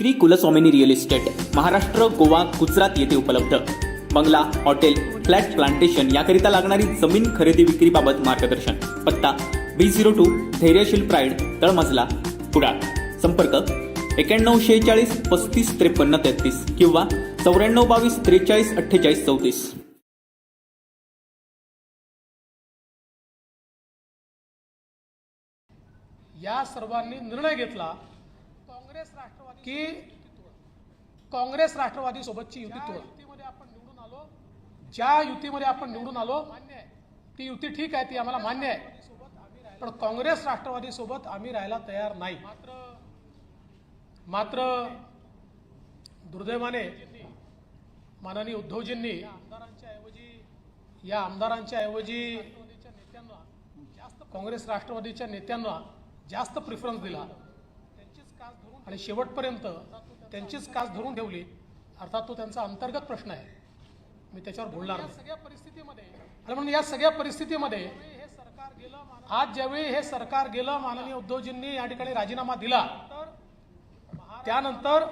Shri कुलस्वामिनी real estate Maharashtra, Goa, Gujarat येथे उपलब्ध. बंगला, हॉटेल, फ्लॅट, प्लांटेशन याकरिता लागणारी जमीन खरेदी विक्रीबाबत मार्गदर्शन. पत्ता B02 धैर्यशील प्राईड, तळमजला, कुडाळ. संपर्क 9146 35 53 33 किंवा 9422 43 48 34. या सर्वांनी निर्णय घेतला की काँग्रेस राष्ट्रवादी सोबतची युती ज्या युतीमध्ये आपण निवडून आलो ती युती ठीक आहे, ती आम्हाला मान्य आहे, पण काँग्रेस राष्ट्रवादी सोबत आम्ही राहायला तयार नाही. मात्र दुर्दैवाने माननीय उद्धवजींनी या आमदारांच्या ऐवजी काँग्रेस राष्ट्रवादीच्या नेत्यांना जास्त प्रिफरन्स दिला आणि शेवटपर्यंत त्यांचीच कास धरून ठेवली. अर्थात तो त्यांचा अंतर्गत प्रश्न आहे, मी त्याच्यावर बोलणार नाही. आणि म्हणून या सगळ्या परिस्थितीमध्ये आज ज्यावेळी हे सरकार गेलं, माननीय उद्धवजींनी या ठिकाणी राजीनामा दिला, त्यानंतर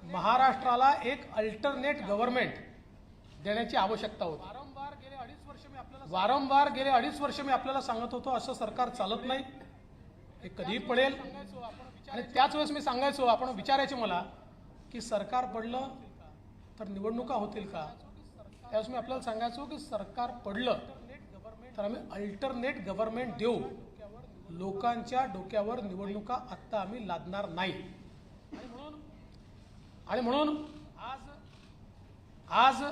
महाराष्ट्राला एक अल्टरनेट गव्हर्नमेंट देण्याची आवश्यकता होती. वारंवार गेले अडीच वर्ष मी आपल्याला सांगत होतो असं सरकार चालत नाही, हे कधीही पडेल. आणि त्याच वेळेस मी सांगायचो, आपण विचारायचे मला की सरकार पडलं तर निवडणुका होतील का. त्यावेळेस मी आपल्याला सांगायचो की सरकार पडलं तर आम्ही अल्टरनेट गव्हर्नमेंट देऊ, लोकांच्या डोक्यावर निवडणुका आत्ता आम्ही लादणार नाही. आणि म्हणून आज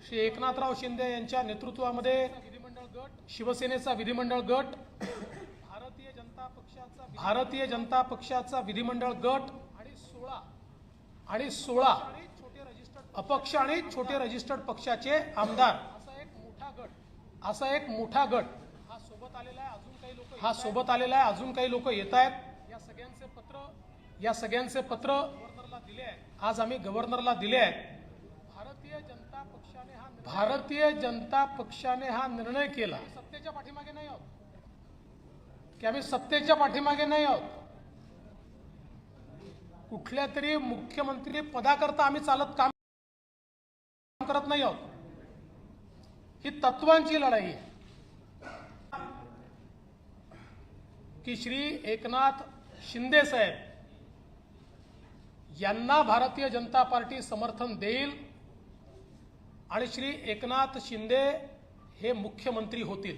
श्री एकनाथराव शिंदे यांच्या नेतृत्वामध्ये शिवसेनेचा विधिमंडळ गट, भारतीय जनता पक्षाचा विधिमंडळ गट आणि 16 अपक्ष आणि छोटे रजिस्टर्ड पक्षाचे आमदार असा एक मोठा गट हा सोबत आलेला आहे. अजून काही लोक येत आहेत. या सगळ्यांचे पत्र आज आम्ही गव्हर्नरला दिले आहेत. भारतीय जनता पक्षाने हा निर्णय केला सत्तेच्या पाठीमागे नाही आहोत, की आम्ही सत्तेच्या पाठीमागे नाही आहोत. कुठल्या तरी मुख्यमंत्री पदाकरता आम्ही काम करत नाही आहोत. ही तत्वांची लढाई आहे की श्री एकनाथ शिंदे साहेब यांना भारतीय जनता पार्टी समर्थन देईल आणि श्री एकनाथ शिंदे हे मुख्यमंत्री होतील.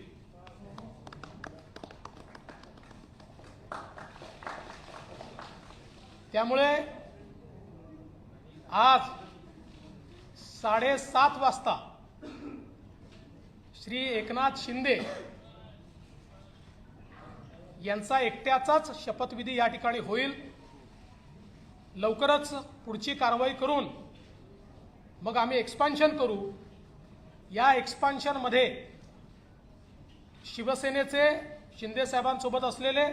त्यामुळे आज 7:30 वाजता श्री एकनाथ शिंदे यांचा एकट्याचाच शपथविधी या ठिकाणी होईल. लवकरच पुढची कारवाई करून मग आम्ही एक्सपान्शन करू. या एक्सपान्शनमध्ये शिवसेनेचे शिंदे साहेबांसोबत असलेले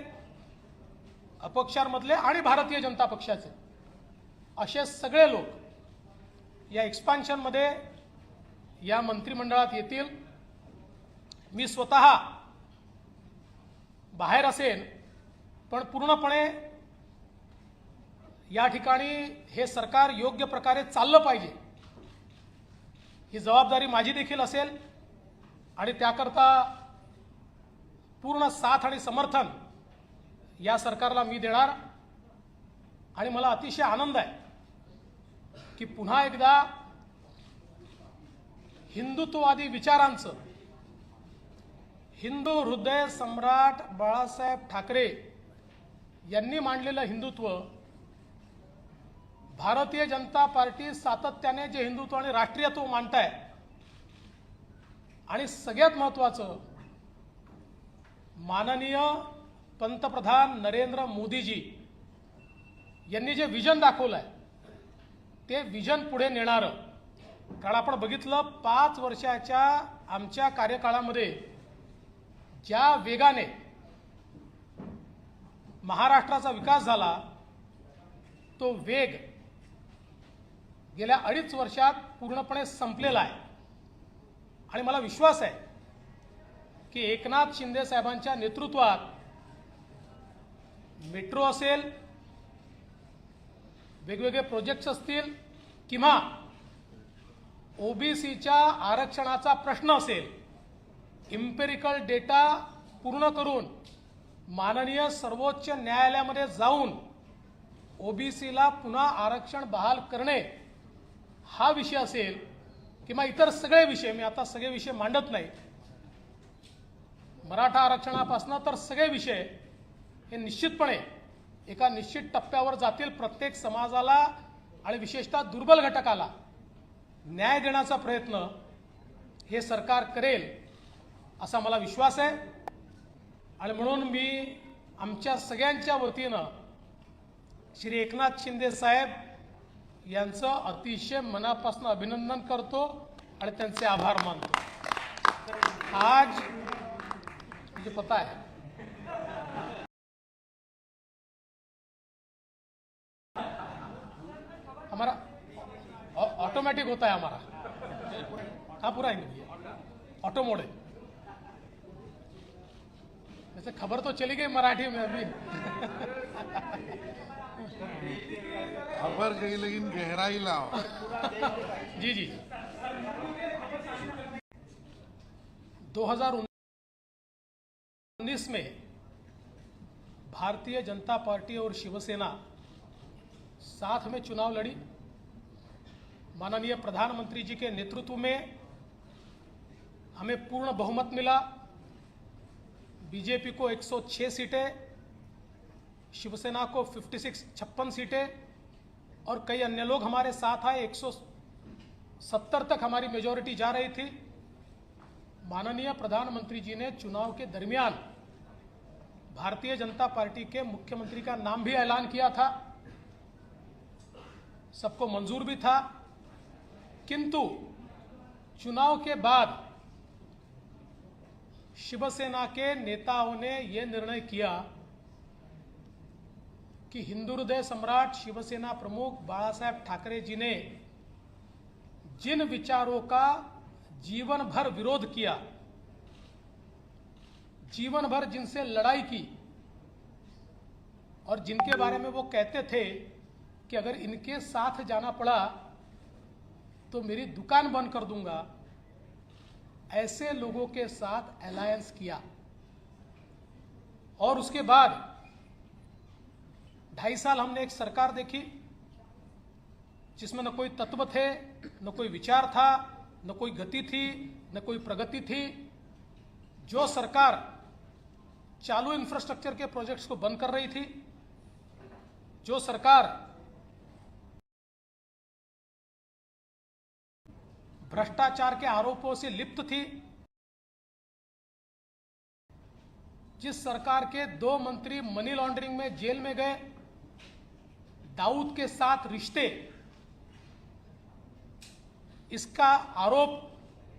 अपक्षांमधले आणि भारतीय जनता पक्षाचे असे सगळे लोक या एक्सपान्शनमध्ये या मंत्रिमंडळात येतील. मी स्वतः बाहेर असेन, पण पूर्णपणे या ठिकाणी हे सरकार योग्य प्रकारे चाललं पाहिजे ही जबाबदारी माझी देखील असेल आणि त्याकरता पूर्ण साथ आणि समर्थन या सरकारला मी देणार. आणि मला अतिशय आनंद आहे की पुन्हा एकदा हिंदुत्ववादी विचारांचं हिंदू हृदय सम्राट बाळासाहेब ठाकरे यांनी मांडलेलं हिंदुत्व, भारतीय जनता पार्टी सातत्याने जे हिंदुत्व आणि राष्ट्रीयत्व मानताय, आणि सगळ्यात महत्त्वाचं माननीय पंतप्रधान नरेंद्र मोदीजी यांनी जे विजन दाखवलंय ते विजन पुढे नेणारं. कारण आपण बघितलं 5 वर्षाच्या आमच्या कार्यकाळामध्ये ज्या वेगाने महाराष्ट्राचा विकास झाला, तो वेग गेल्या 2.5 वर्षात पूर्णपणे संपलेला आहे. आणि मला विश्वास आहे की एकनाथ शिंदे साहेबांच्या नेतृत्वात मेट्रो असेल, वेगवेगळे प्रोजेक्ट्स असतील किंवा ओबीसीच्या आरक्षणाचा प्रश्न असेल, इम्पेरिकल डेटा पूर्ण करून माननीय सर्वोच्च न्यायालयामध्ये जाऊन ओबीसीला पुन्हा आरक्षण बहाल करणे हा विषय असेल किंवा इतर सगळे विषय, मी आता सगळे विषय मांडत नाही, मराठा आरक्षणापासून तर सगळे विषय हे निश्चितपणे एका निश्चित टप्प्यावर जातील. प्रत्येक समाजाला आणि विशेषतः दुर्बल घटकाला न्याय देण्याचा प्रयत्न हे सरकार करेल असा मला विश्वास आहे. आणि म्हणून मी आमच्या सगळ्यांच्या वतीनं श्री एकनाथ शिंदे साहेब यांचं अतिशय मनापासून अभिनंदन करतो आणि त्यांचे आभार मानतो. आज मुझे पता है हमारा ऑटोमेटिक होता है, हमारा हाँ पूरा ही ऑटो मोड है. वैसे खबर तो चली गई मराठी में अभी. खबर गई लेकिन गहराई लाओ. जी जी. 2019 में भारतीय जनता पार्टी और शिवसेना साथ में चुनाव लड़ी. माननीय प्रधानमंत्री जी के नेतृत्व में हमें पूर्ण बहुमत मिला. बीजेपी को 106 सीटें, शिवसेना को 56 सीटें और कई अन्य लोग हमारे साथ आए. 170 तक हमारी मेजॉरिटी जा रही थी. माननीय प्रधानमंत्री जी ने चुनाव के दरमियान भारतीय जनता पार्टी के मुख्यमंत्री का नाम भी ऐलान किया था, सबको मंजूर भी था. किंतु चुनाव के बाद शिवसेना के नेताओं ने यह निर्णय किया कि हिंदू हृदय सम्राट शिवसेना प्रमुख बाला साहेब ठाकरे जी ने जिन विचारों का जीवन भर विरोध किया, जीवन भर जिनसे लड़ाई की और जिनके बारे में वो कहते थे कि अगर इनके साथ जाना पड़ा तो मेरी दुकान बंद कर दूंगा, ऐसे लोगों के साथ अलायंस किया. और उसके बाद 2.5 साल हमने एक सरकार देखी जिसमें न कोई तत्व थे, न कोई विचार था, न कोई गति थी, न कोई प्रगति थी. जो सरकार चालू इंफ्रास्ट्रक्चर के प्रोजेक्ट्स को बंद कर रही थी, जो सरकार भ्रष्टाचार के आरोपों से लिप्त थी, जिस सरकार के 2 मंत्री मनी लॉन्ड्रिंग में जेल में गए, दाऊद के साथ रिश्ते, इसका आरोप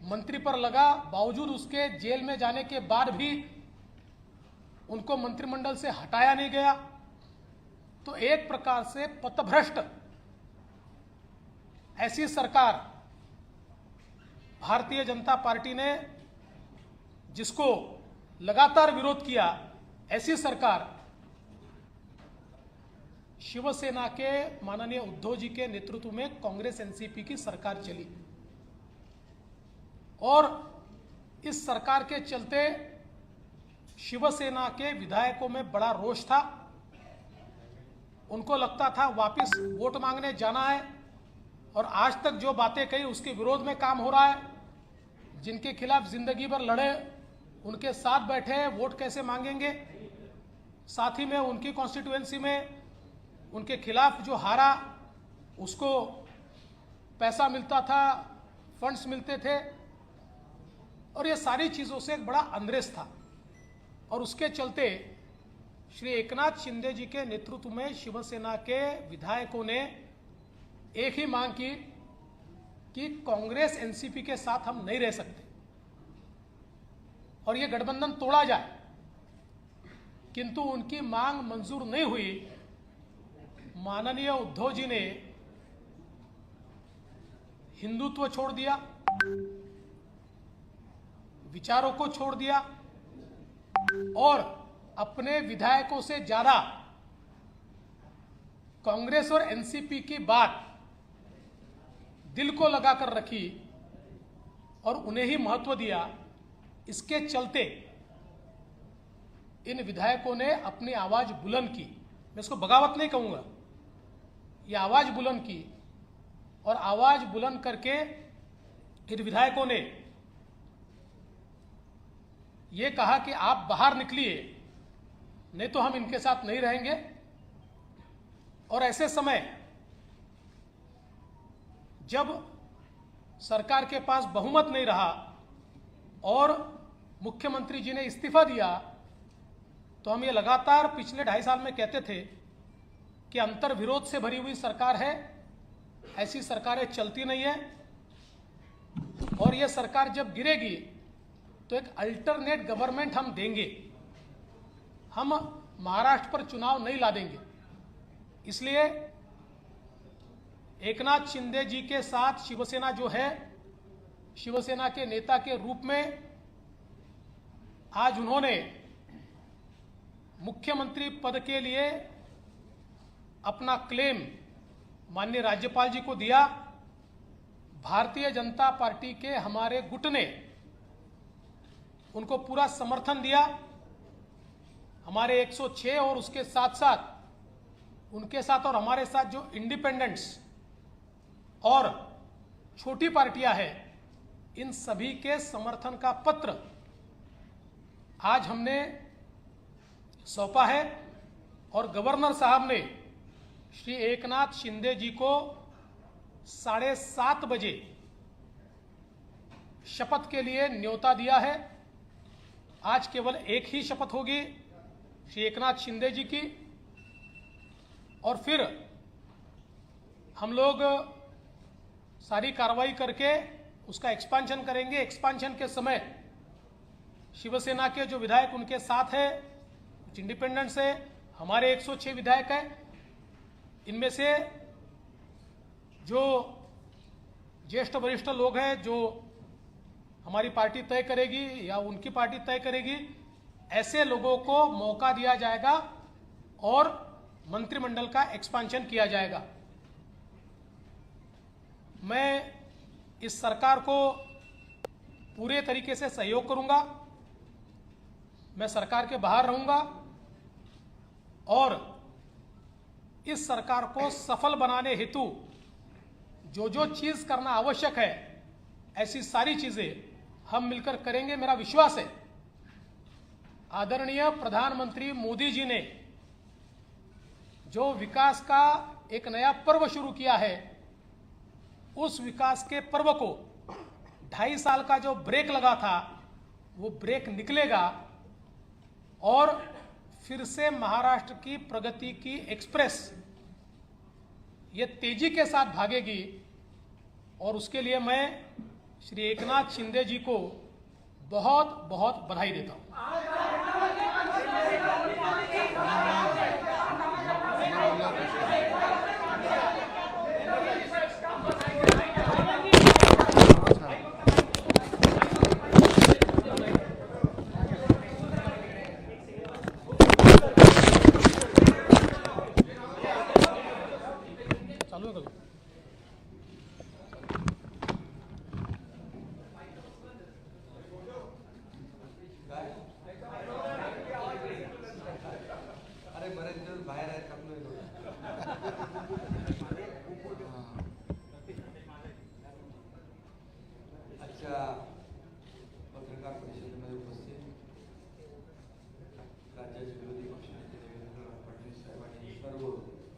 मंत्री पर लगा, बावजूद उसके जेल में जाने के बाद भी उनको मंत्रिमंडल से हटाया नहीं गया. तो एक प्रकार से पथभ्रष्ट ऐसी सरकार भारतीय जनता पार्टी ने, जिसको लगातार विरोध किया, ऐसी सरकार शिवसेना के माननीय उद्धव जी के नेतृत्व में कांग्रेस एनसीपी की सरकार चली. और इस सरकार के चलते शिवसेना के विधायकों में बड़ा रोष था. उनको लगता था वापस वोट मांगने जाना है और आज तक जो बातें कही उसके विरोध में काम हो रहा है. जिनके खिलाफ जिंदगी भर लड़े उनके साथ बैठे, वोट कैसे मांगेंगे. साथ ही में उनकी कॉन्स्टिट्यूएंसी में उनके खिलाफ जो हारा उसको पैसा मिलता था, फंड्स मिलते थे, और ये सारी चीज़ों से एक बड़ा अंद्रेस था. और उसके चलते श्री एकनाथ शिंदे जी के नेतृत्व में शिवसेना के विधायकों ने एक ही मांग की कि कांग्रेस एनसीपी के साथ हम नहीं रह सकते और ये गठबंधन तोड़ा जाए. किंतु उनकी मांग मंजूर नहीं हुई. माननीय उद्धव जी ने हिंदुत्व छोड़ दिया, विचारों को छोड़ दिया और अपने विधायकों से ज्यादा कांग्रेस और एनसीपी की बात दिल को लगाकर रखी और उन्हें ही महत्व दिया, इसके चलते इन विधायकों ने अपनी आवाज बुलंद की। मैं इसको बगावत नहीं कहूंगा, ये आवाज बुलंद की और आवाज बुलंद करके इन विधायकों ने ये कहा कि आप बाहर निकलिए, नहीं तो हम इनके साथ नहीं रहेंगे। और ऐसे समय जब सरकार के पास बहुमत नहीं रहा और मुख्यमंत्री जी ने इस्तीफा दिया, तो हम ये लगातार पिछले 2.5 साल में कहते थे कि अंतर विरोध से भरी हुई सरकार है, ऐसी सरकारें चलती नहीं है और ये सरकार जब गिरेगी तो एक अल्टरनेट गवर्नमेंट हम देंगे, हम महाराष्ट्र पर चुनाव नहीं ला देंगे। इसलिए एकनाथ शिंदे जी के साथ शिवसेना जो है, शिवसेना के नेता के रूप में आज उन्होंने मुख्यमंत्री पद के लिए अपना क्लेम माननीय राज्यपाल जी को दिया। भारतीय जनता पार्टी के हमारे गुट ने उनको पूरा समर्थन दिया। हमारे 106 और उसके साथ साथ उनके साथ और हमारे साथ जो इंडिपेंडेंट्स और छोटी पार्टियां हैं, इन सभी के समर्थन का पत्र आज हमने सौंपा है और गवर्नर साहब ने श्री एकनाथ शिंदे जी को 7:30 बजे शपथ के लिए न्योता दिया है। आज केवल एक ही शपथ होगी श्री एकनाथ शिंदे जी की और फिर हम लोग सारी कार्रवाई करके उसका एक्सपांशन करेंगे। एक्सपांशन के समय शिवसेना के जो विधायक उनके साथ है, कुछ इंडिपेंडेंट्स है, हमारे 106 विधायक हैं, इनमें से जो ज्येष्ठ वरिष्ठ लोग हैं जो हमारी पार्टी तय करेगी या उनकी पार्टी तय करेगी, ऐसे लोगों को मौका दिया जाएगा और मंत्रिमंडल का एक्सपांशन किया जाएगा। मैं इस सरकार को पूरे तरीके से सहयोग करूंगा, मैं सरकार के बाहर रहूंगा और इस सरकार को सफल बनाने हेतु जो जो चीज करना आवश्यक है, ऐसी सारी चीजें हम मिलकर करेंगे। मेरा विश्वास है आदरणीय प्रधानमंत्री मोदी जी ने जो विकास का एक नया पर्व शुरू किया है, उस विकास के पर्व को 2.5 साल का जो ब्रेक लगा था वो ब्रेक निकलेगा और फिर से महाराष्ट्र की प्रगति की एक्सप्रेस ये तेजी के साथ भागेगी और उसके लिए मैं श्री एकनाथ शिंदे जी को बहुत बहुत बधाई देता हूं। चालू है कभी? अरे बरेच दिवस बाहेर आहेत आपलं. आजच्या पत्रकार परिषदेमध्ये उपस्थित राज्याचे विरोधी पक्षनेते देवेंद्र फडणवीस साहेब आणि सर्व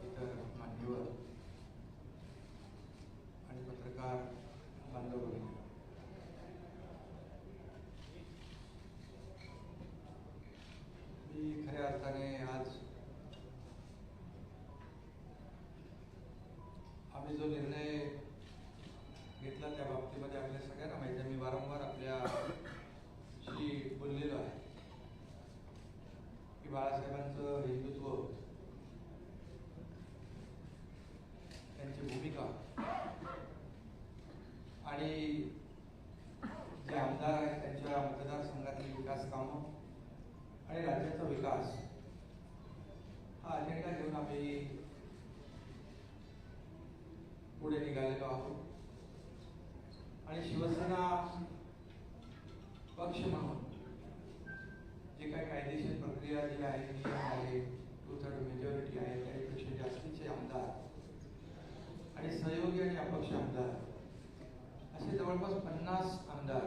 इतर मान्यवर आणि पत्रकार बांधव, मी खऱ्या अर्थाने आज आम्ही जो निर्णय घेतला त्या बाबतीमध्ये आपल्या सगळ्यांना माहिती आहे. मी वारंवार आपल्याशी बोललेलो आहे की बाळासाहेबांचं हिंदुत्व, त्यांची भूमिका आणि जे आमदार आहेत त्यांच्या मतदारसंघातील विकास कामं आणि राज्याचा विकास हा अजेंडा घेऊन आम्ही पुढे निघालेलो आहोत आणि शिवसेना पक्ष म्हणून जे काही कायदेशीर प्रक्रिया जी आहे, नियम आहे, 2/3 मेजॉरिटी आहे, त्यापेक्षा जास्तीचे आमदार आणि सहयोगी आणि अपक्ष आमदार असे जवळपास 50 आमदार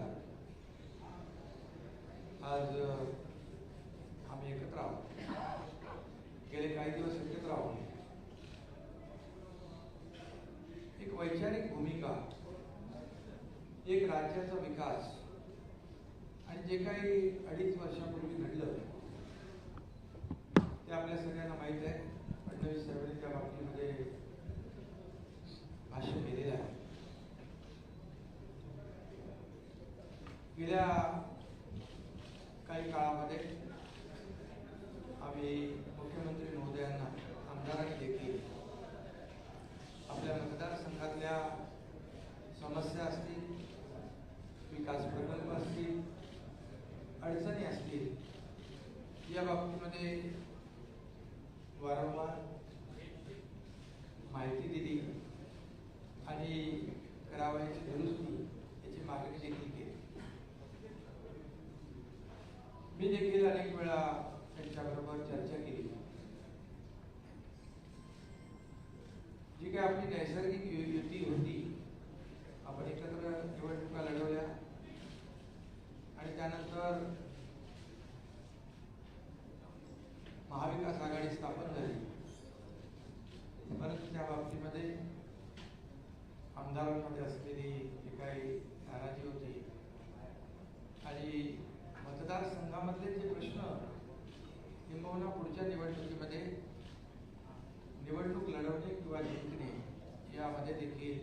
आज आम्ही एकत्र आहोत. गेले काही दिवस एकत्र आहोत. एक वैचारिक भूमिका, एक राज्याचा विकास आणि जे काही 2.5 वर्षापूर्वी घडलं ते आपल्या सगळ्यांना माहीत आहे. फडणवीस साहेबांनी त्या बाबतीमध्ये भाष्य केलेलं आहे. गेल्या काही काळामध्ये आम्ही मुख्यमंत्री महोदयांना, आमदारांनी देखील आपल्या मतदारसंघातल्या समस्या असतील, विकास प्रकल्प असतील, अडचणी असतील, या बाबतीमध्ये वारंवार माहिती दिली आणि करावयाची दुरुस्ती याची मागणी देखील केली. मी देखील अनेक वेळा त्यांच्याबरोबर चर्चा केली. जी काही आपली नैसर्गिक युती होती, आपण एकत्र निवडणुका लढवल्या आणि त्यानंतर महाविकास आघाडी स्थापन झाली. परंतु त्या बाबतीमध्ये आमदारांमध्ये असलेली जी काही नाराजी होती आणि मतदारसंघामधले जे प्रश्न किंबहुना पुढच्या निवडणुकीमध्ये निवडणूक लढवणे किंवा जिंकणे यामध्ये देखील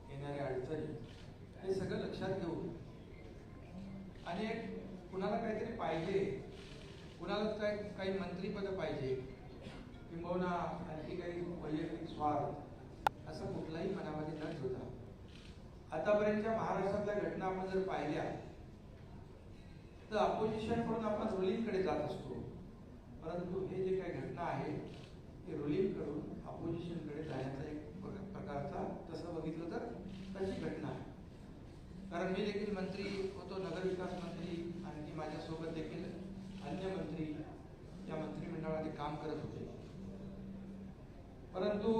येणाऱ्या अडचणी, हे सगळं लक्षात घेऊन आणि कुणाला काहीतरी पाहिजे, कुणाला काही मंत्रीपद पाहिजे किंबहुना आणखी काही वैयक्तिक स्वार्थ, असं कुठलाही मनामध्ये न ठेवता आतापर्यंतच्या महाराष्ट्रातल्या घटना आपण जर पाहिल्या तर अपोजिशन म्हणून आपण रुलिंगकडे जात असतो. परंतु हे जे काही घटना आहे ते रुलिंग कडून अपोजिशनकडे जाण्याचा एक प्रकारचा, तसं बघितलं तर तशी घटना आहे. कारण मी देखील मंत्री होतो, नगरविकास मंत्री, आणखी माझ्यासोबत देखील अन्य मंत्री या मंत्रिमंडळामध्ये काम करत होते. परंतु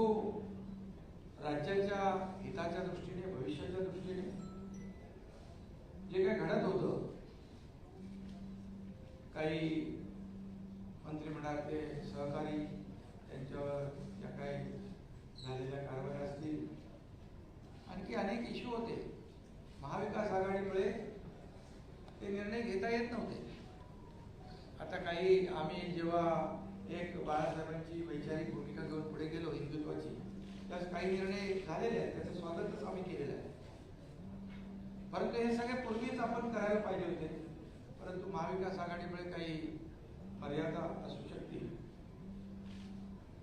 राज्याच्या हिताच्या दृष्टीने, भविष्याच्या दृष्टीने जे काही घडत होतं, काही मंत्रिमंडळातले सहकारी त्यांच्यावर ज्या काही झालेल्या कारवाया असतील, आणखी अनेक इश्यू होते. महाविकास आघाडीमुळे ते निर्णय घेता येत नव्हते. आता काही आम्ही जेव्हा एक बाळासाहेबांची वैचारिक भूमिका घेऊन पुढे गेलो हिंदुत्वाची, त्यास काही निर्णय झालेले आहेत, त्याचं स्वागतच आम्ही केलेलं आहे. परंतु हे सगळे पूर्वीच आपण करायला पाहिजे होते. परंतु महाविकास आघाडीमुळे काही मर्यादा असू शकतील.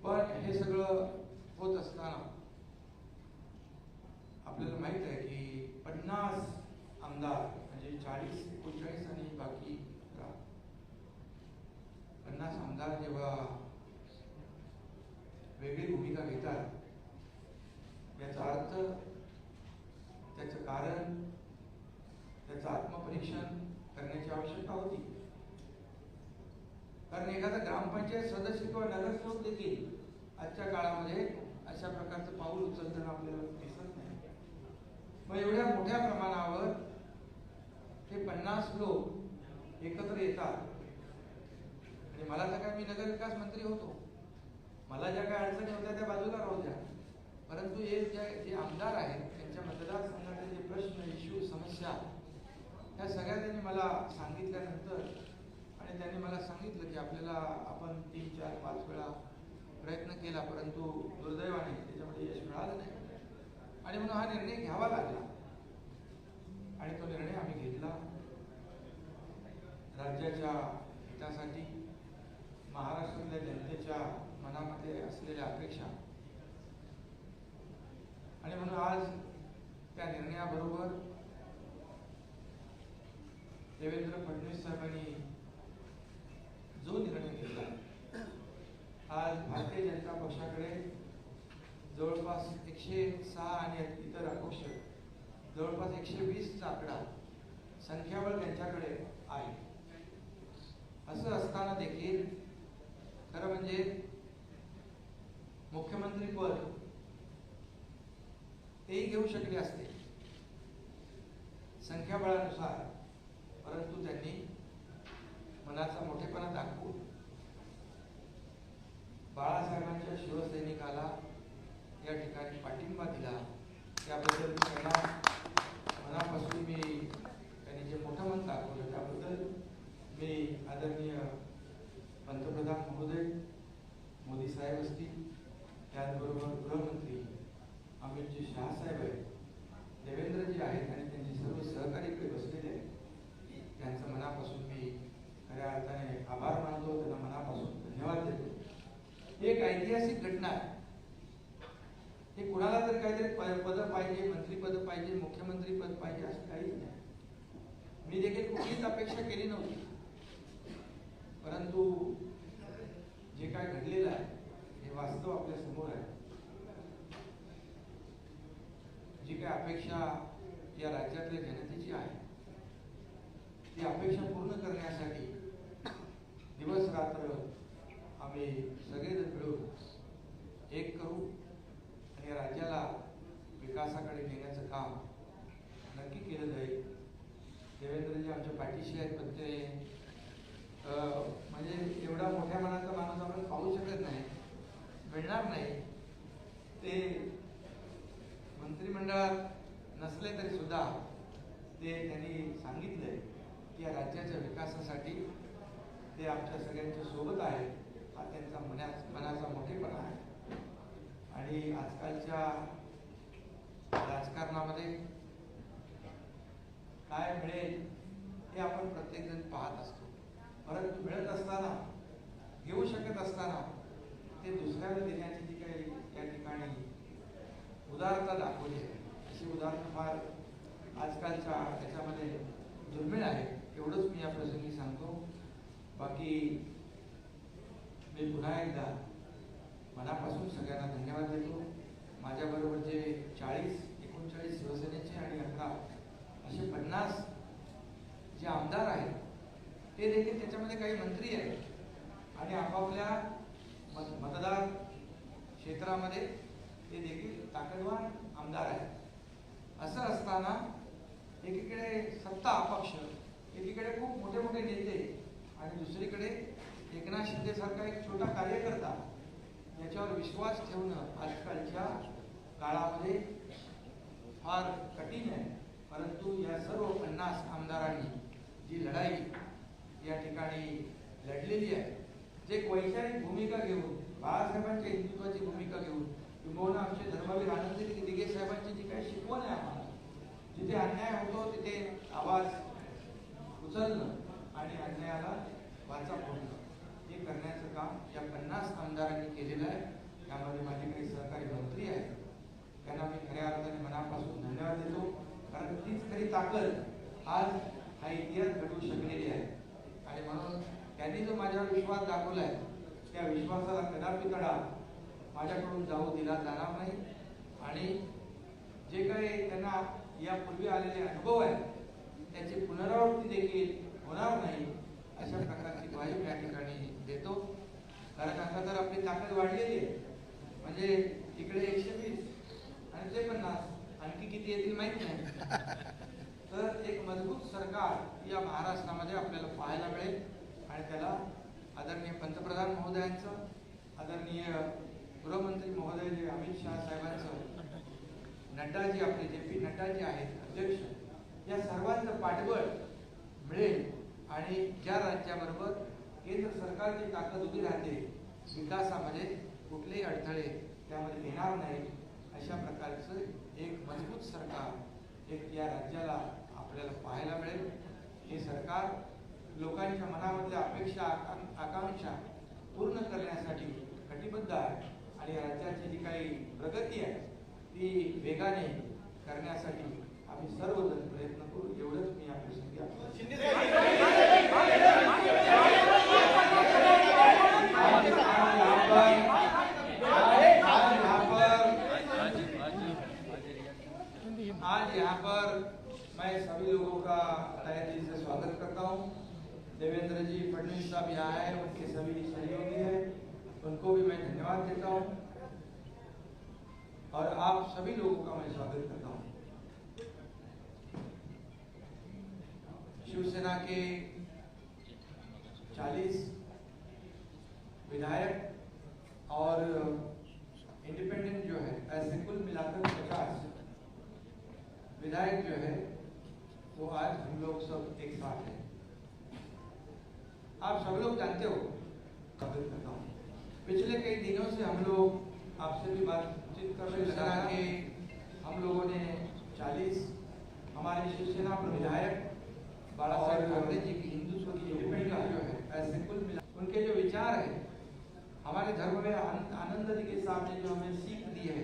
पण हे सगळं होत असताना आपल्याला माहित आहे की 50 आमदार म्हणजे 40, 39 आणि बाकी 50 आमदार जेव्हा वेगळी भूमिका घेतात, याचा अर्थ, त्याचं कारण, त्याचं आत्मपरीक्षण करण्याची आवश्यकता होती. कारण एखादा ग्रामपंचायत सदस्य किंवा नगरसेवक देखील आजच्या काळामध्ये अशा प्रकारचं पाऊल उचलताना आपल्याला दिसत नाही. मग एवढ्या मोठ्या प्रमाणावर हे 50 लोक एकत्र येतात आणि मला तर काय, मी नगरविकास मंत्री होतो, मला ज्या काही अडचणी होत्या त्या बाजूला राहू द्या. परंतु हे जे आमदार आहेत त्यांच्या मतदारसंघातले जे प्रश्न, इश्यू, समस्या, ह्या सगळ्या त्यांनी मला सांगितल्यानंतर आणि त्यांनी मला सांगितलं की आपल्याला आपण 3, 4, 5 वेळा प्रयत्न केला, परंतु दुर्दैवाने त्याच्यामध्ये यश मिळालं नाही आणि म्हणून हा निर्णय घ्यावा लागला. आणि तो निर्णय आम्ही घेतला राज्याच्या हितासाठी, महाराष्ट्रातल्या जनतेच्या मनामध्ये असलेल्या अपेक्षा, आणि म्हणून आज त्या निर्णयाबरोबर देवेंद्र फडणवीस साहेबांनी जो निर्णय घेतला, आज भारतीय जनता पक्षाकडे जवळपास 106 आणि इतर अपक्ष जवळपास 120चा आकडा संख्याबळ त्यांच्याकडे आहे. असं असताना देखील खरं म्हणजे मुख्यमंत्री पद तेही घेऊ शकले असते संख्याबळानुसार, परंतु त्यांनी मनाचा मोठेपणा दाखवून बाळासाहेबांच्या शिवसैनिकाला या ठिकाणी पाठिंबा दिला. त्याबद्दल त्यांना मनापासून मी त्यांनी जे मोठं मन दाखवलं त्याबद्दल मी आदरणीय पंतप्रधान महोदय मोदी साहेब असतील, त्याचबरोबर गृहमंत्री अमितजी शहा साहेब आहेत, देवेंद्रजी आहेत आणि त्यांचे सर्व सहकारी इकडे बसलेले आहेत. त्यांचं मनापासून मी खऱ्या अर्थाने आभार मानतो, त्यांना मनापासून धन्यवाद देतो. ही एक ऐतिहासिक घटना आहे. हे कुणाला तर काहीतरी पद पाहिजे, मंत्रीपद पाहिजे, मुख्यमंत्री पद पाहिजे असं काहीच नाही. मी देखील कुठलीच अपेक्षा केली नव्हती, परंतु जे काय घडलेलं आहे हे वास्तव आपल्या समोर आहे. जी काय अपेक्षा या राज्यातल्या जनतेची आहे ती अपेक्षा पूर्ण करण्यासाठी दिवस रात्र आम्ही सगळेजण मिळून एक करू आणि या राज्याला विकासाकडे नेण्याचं काम नक्की केलं जाईल. देवेंद्रजी आमच्या पाठीशी आहेत, पण ते म्हणजे एवढा मोठ्या मनाचा माणूस आपण पाहू शकत नाही, मिळणार नाही. ते मंत्रिमंडळात नसले तरी सुद्धा ते त्यांनी सांगितलंय की या राज्याच्या विकासासाठी ते आमच्या सगळ्यांच्या सोबत आहे. हा त्यांचा मनाचा मोठेपणा आहे. आणि आजकालच्या राजकारणामध्ये काय मिळेल हे आपण प्रत्येक जण पाहत असतो, परंतु मिळत असताना, घेऊ शकत असताना ते दुसऱ्याला देण्याची जी काही या ठिकाणी उदारता दाखवली आहे, अशी उदाहरणं फार आजकालच्या त्याच्यामध्ये दुर्मिळ आहे. एवढंच मी या प्रसंगी सांगतो. बाकी मी पुन्हा एकदा मनापासून सगळ्यांना धन्यवाद देतो. माझ्याबरोबर जे 39 शिवसेनेचे आणि 11 असे 50 जे आमदार आहेत ते देखील त्याच्यामध्ये काही मंत्री आहेत आणि आपापल्या मतदार क्षेत्रामध्ये ते देखील ताकदवान आमदार आहेत. असं असताना एकीकडे सत्ता अपक्ष, एकीकडे खूप मोठे मोठे नेते आणि दुसरीकडे एकनाथ शिंदे सारखा एक छोटा कार्यकर्ता याच्यावर विश्वास ठेवणं आजकालच्या काळामध्ये फार कठीण आहे. परंतु या सर्व 50 आमदारांनी जी लढाई या ठिकाणी लढलेली आहे, जे एक वैचारिक भूमिका घेऊन, बाळासाहेबांच्या हिंदुत्वाची भूमिका घेऊन, किंबहुना आमचे धर्मवीर आनंद दिघे साहेबांची जी काही शिकवण आहे आम्हाला, जिथे अन्याय होतो तिथे आवाज उचलणं आणि अन्यायाला वाचा फोडणं हे करण्याचं काम या 50 आमदारांनी केलेलं आहे. त्यामध्ये माझे काही सहकारी मंत्री आहेत, त्यांना मी खऱ्या अर्थाने मनापासून धन्यवाद देतो. कारण तीच खरी ताकद आज हा इतिहास घडवू शकलेली आहे. आणि म्हणून त्यांनी जो माझ्यावर विश्वास दाखवलाय त्या विश्वासाला कदापि तडा माझ्याकडून जाऊ दिला जाणार नाही. आणि जे काही त्यांना यापूर्वी आलेले अनुभव आहेत त्याची पुनरावृत्ती देखील होणार नाही अशा प्रकारची ग्वाही मी या ठिकाणी देतो. कारण आता तर आपली ताकद वाढलेली आहे, म्हणजे इकडे 120 आणि ते 50 आणखी किती येतील माहित नाही. तर एक मजबूत सरकार या महाराष्ट्रामध्ये आपल्याला पाहायला मिळेल आणि त्याला आदरणीय पंतप्रधान महोदयांचं, आदरणीय गृहमंत्री महोदय जे अमित शहा साहेबांचं, नड्डाजी आपले JP नड्डाजी आहेत अध्यक्ष, या सर्वांचं पाठबळ मिळेल. आणि ज्या राज्याबरोबर केंद्र सरकारची ताकद उभी राहते विकासामध्ये कुठलेही अडथळे त्यामध्ये येणार नाही अशा प्रकारचं एक मजबूत सरकार एक या राज्याला आपल्याला पाहायला मिळेल. हे सरकार लोकांच्या मनामधल्या अपेक्षा आकांक्षा पूर्ण करण्यासाठी कटिबद्ध आहे आणि राज्याची जी काही प्रगती आहे ती वेगाने करण्यासाठी आम्ही सर्वजण प्रयत्न करू. एवढंच मी या प्रसंगी साहब यहाँ आए, उनके सभी सहयोगी हैं, उनको भी मैं धन्यवाद देता हूँ और आप सभी लोगों का मैं स्वागत करता हूँ। शिवसेना के 40 विधायक और इंडिपेंडेंट जो है, ऐसे कुल मिलाकर 50 विधायक जो है वो आज हम लोग सब एक साथ हैं। आप सब लोग जानते हो, स्वागत करता हूँ। पिछले कई दिनों से हम लोग आपसे भी बातचीत कर रहे हैं कि हम लोगों ने 40 हमारे शिवसेना पर विधायक बाला साहेब ठाकरे जी की हिंदुत्व की इंडिपेंडेंट जो है, ऐसे कुल मिला उनके जो विचार है, हमारे धर्म में आनंद जी के सामने जो हमें सीख दी है,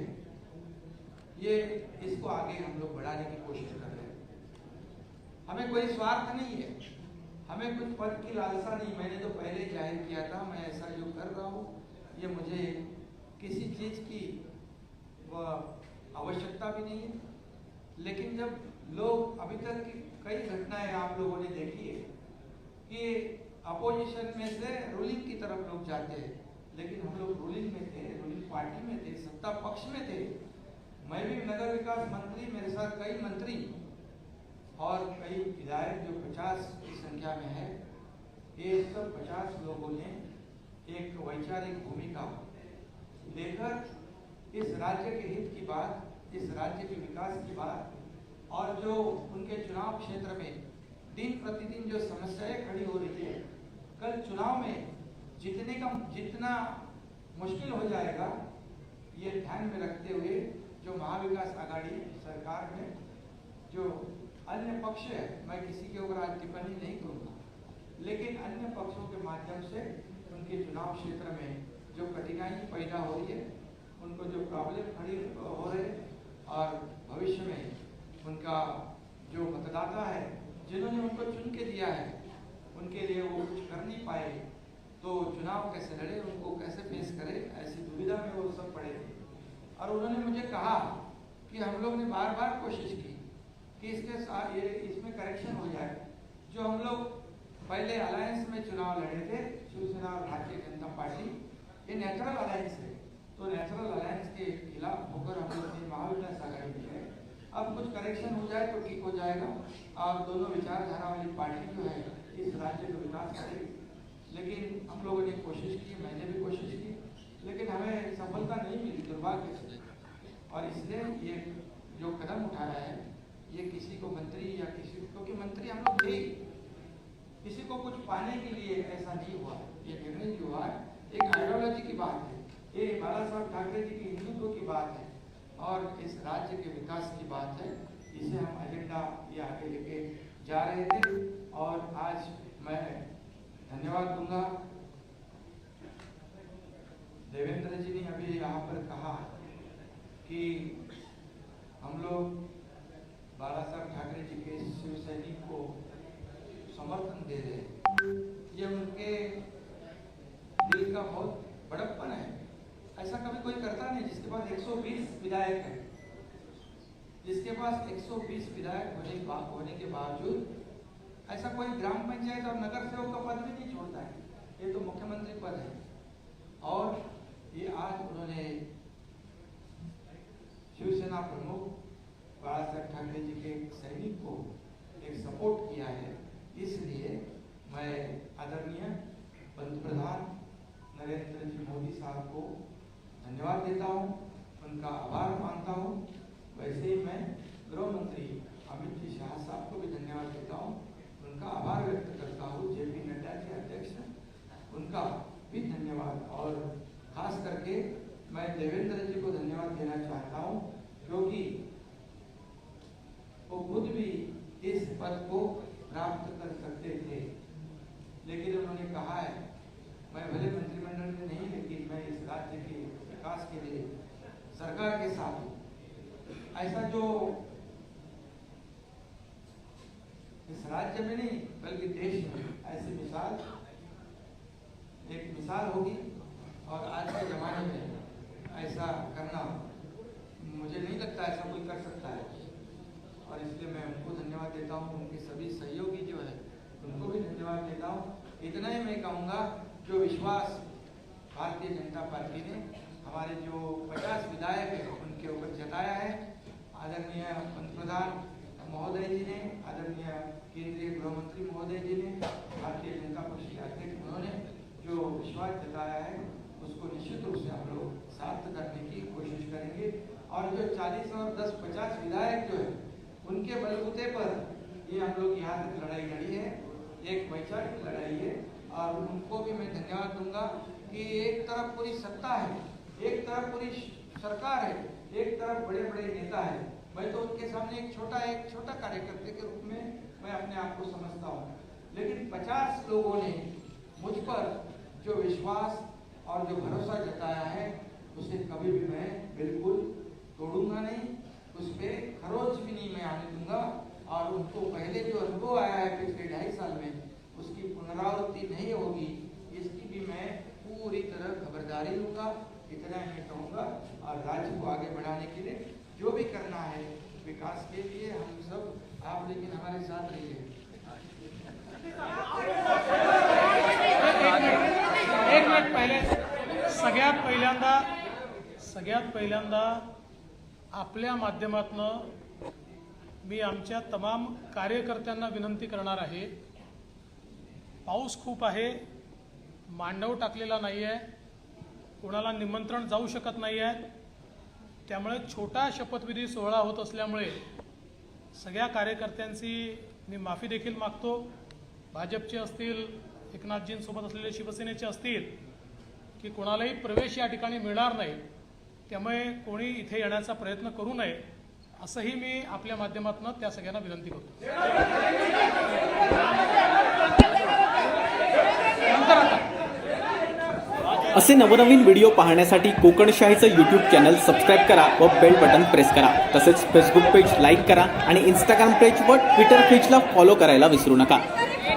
ये इसको आगे हम लोग बढ़ाने की कोशिश कर रहे हैं। हमें कोई स्वार्थ नहीं है, हमें कुछ पद की लालसा नहीं। मैंने तो पहले जाहिर किया था, मैं ऐसा जो कर रहा हूँ ये मुझे किसी चीज की आवश्यकता भी नहीं है। लेकिन जब लोग अभी तक की कई घटनाएं आप लोगों ने देखी है कि अपोजिशन में से रूलिंग की तरफ लोग जाते हैं, लेकिन हम लोग रूलिंग में थे, रूलिंग पार्टी में थे, सत्ता पक्ष में थे। मैं भी नगर विकास मंत्री, मेरे साथ कई मंत्री और कई विधायक जो 50 की संख्या में है, ये सब 50 लोगों ने एक वैचारिक भूमिका लेकर इस राज्य के हित की बात, इस राज्य के विकास की बात और जो उनके चुनाव क्षेत्र में दिन प्रतिदिन जो समस्याएं खड़ी हो रही है, कल चुनाव में जितना मुश्किल हो जाएगा, ये ध्यान में रखते हुए जो महाविकास आघाड़ी सरकार में जो अन्य पक्ष है, मैं किसी के ऊपर आज टिप्पणी नहीं करूँगा, लेकिन अन्य पक्षों के माध्यम से उनके चुनाव क्षेत्र में जो कठिनाई पैदा हो रही है, उनको जो प्रॉब्लम खड़ी हो रहे और भविष्य में उनका जो मतदाता है, जिन्होंने उनको चुन के दिया है, उनके लिए वो कुछ कर नहीं पाए, तो चुनाव कैसे लड़े, उनको कैसे फेस करे, ऐसी दुविधा में वो सब पड़े थे। और उन्होंने मुझे कहा कि हम लोग ने बार बार कोशिश की कि इसके साथ ये इसमें करेक्शन हो जाए। जो हम लोग पहले अलायंस में चुनाव लड़े थे, शिवसेना और भारतीय जनता पार्टी, ये नेचुरल अलायंस है, तो नेचुरल अलायंस के खिलाफ होकर हम लोग ने महाविकास आघाड़ी में है। अब कुछ करेक्शन हो जाए तो ठीक हो जाएगा और दोनों विचारधारा वाली पार्टी जो है इस राज्य का विकास करेगी। लेकिन हम लोगों ने कोशिश की, मैंने भी कोशिश की, लेकिन हमें सफलता नहीं मिली, दुर्भाग्य से। और इसलिए ये जो कदम उठाया है, ये किसी को मंत्री या किसी, क्योंकि मंत्री हम लोग थे, किसी को कुछ पाने के लिए ऐसा नहीं हुआ। ये निर्णय जो हुआ है एक आइडियोलॉजी की बात है, ये बाला साहब ठाकरे जी की हिंदुत्व की बात है और इस राज्य के विकास की बात है। इसे हम एजेंडा ये आगे लेके जा रहे थे और आज मैं धन्यवाद दूंगा। देवेंद्र जी ने अभी यहाँ पर कहा कि हम लोग बाला साहब ठाकरे जी के शिव सैनिक को समर्थन दे रहे हैं। ये उनके दिल का बहुत बड़प्पन है। ऐसा कभी कोई करता नहीं जिसके पास 120 विधायक है, जिसके पास 120 विधायक होने के बावजूद ऐसा कोई ग्राम पंचायत और नगर सेवक का पद भी नहीं छोड़ता है। ये तो मुख्यमंत्री पद है और ये आज उन्होंने शिवसेना प्रमुख बाला साहब ठाकरे जी के सैनिक को एक सपोर्ट किया है। इसलिए मैं आदरणीय पंतप्रधान नरेंद्र जी मोदी साहब को धन्यवाद देता हूँ, उनका आभार मानता हूँ। वैसे ही मैं गृह मंत्री अमित जी शाह साहब को भी धन्यवाद देता हूँ, उनका आभार व्यक्त करता हूँ। जेपी नड्डा जी अध्यक्ष, उनका भी धन्यवाद। और खास करके मैं देवेंद्र जी को धन्यवाद देना चाहता हूँ, क्योंकि वो खुद भी इस पद को प्राप्त कर सकते थे, लेकिन उन्होंने कहा है मैं भले मंत्रिमंडल में नहीं, लेकिन मैं इस राज्य के विकास के लिए सरकार के साथ हूँ। ऐसा जो इस राज्य में नहीं बल्कि देश में ऐसी मिसाल, एक मिसाल होगी और आज के जमाने में ऐसा करना मुझे नहीं लगता ऐसा कोई कर सकता है। और इसलिए मैं उनको धन्यवाद देता हूँ, उनके सभी सहयोगी जो है उनको भी धन्यवाद देता हूँ। इतना ही मैं कहूँगा, जो विश्वास भारतीय जनता पार्टी ने हमारे जो 50 विधायक हैं उनके ऊपर जताया है, आदरणीय पंतप्रधान महोदय जी ने, आदरणीय केंद्रीय गृह मंत्री महोदय जी ने, भारतीय जनता पक्ष के अध्यक्ष उन्होंने जो विश्वास जताया है उसको निश्चित रूप से हम लोग सार्थ करने की कोशिश करेंगे। और जो 40 और 10-50 विधायक जो है उनके बलबूते पर ये हम लोग यहाँ तक लड़ाई लड़ी है, एक वैचारिक लड़ाई है। और उनको भी मैं धन्यवाद दूंगा कि एक तरफ पूरी सत्ता है, एक तरफ पूरी सरकार है, एक तरफ बड़े बड़े नेता है। मैं तो उनके सामने एक छोटा कार्यकर्ता के रूप में मैं अपने आप को समझता हूँ, लेकिन 50 लोगों ने मुझ पर जो विश्वास और जो भरोसा जताया है उसे कभी भी मैं बिल्कुल तोड़ूंगा नहीं, उस पर खरोच भी नहीं मैं आने दूंगा। और उनको पहले जो अनुभव आया है पिछले 2.5 साल में उसकी पुनरावृत्ति नहीं होगी, इसकी भी मैं पूरी तरह खबरदारी लूंगा। इतना मैं कहूँगा। और राज्य को आगे बढ़ाने के लिए जो भी करना है विकास के लिए हम सब आप लेकिन हमारे साथ रहिए। एक मिनिट पहिले सगळ्यात पहिल्यांदा आपल्या माध्यमातून मी आमच्या तमाम कार्यकर्त्यांना विनंती करणार आहे, पाऊस खूप आहे, मांडव टाकलेला नाही आहे, कोणाला निमंत्रण जाऊ शकत नाही आहे, त्यामुळे छोटा शपथविधी सोहळा होत असल्यामुळे सगळ्या कार्यकर्त्यांची मी माफी देखील मागतो। भाजपचे असतील, एकनाथजींसोबत असलेले शिवसेनेचे असतील, की कोणालाही प्रवेश या ठिकाणी मिळणार नाही, त्यामुळे कोणी इथे येण्याचा प्रयत्न करू नये असंही मी आपल्या माध्यमातून त्या सगळ्यांना विनंती करतो। असे नवनवीन व्हिडिओ पाहण्यासाठी कोकणशाहीचं यूट्यूब चॅनल सबस्क्राईब करा व बेल बटन प्रेस करा। तसेच फेसबुक पेज लाईक करा आणि इंस्टाग्राम पेज व ट्विटर पेजला फॉलो करायला विसरू नका।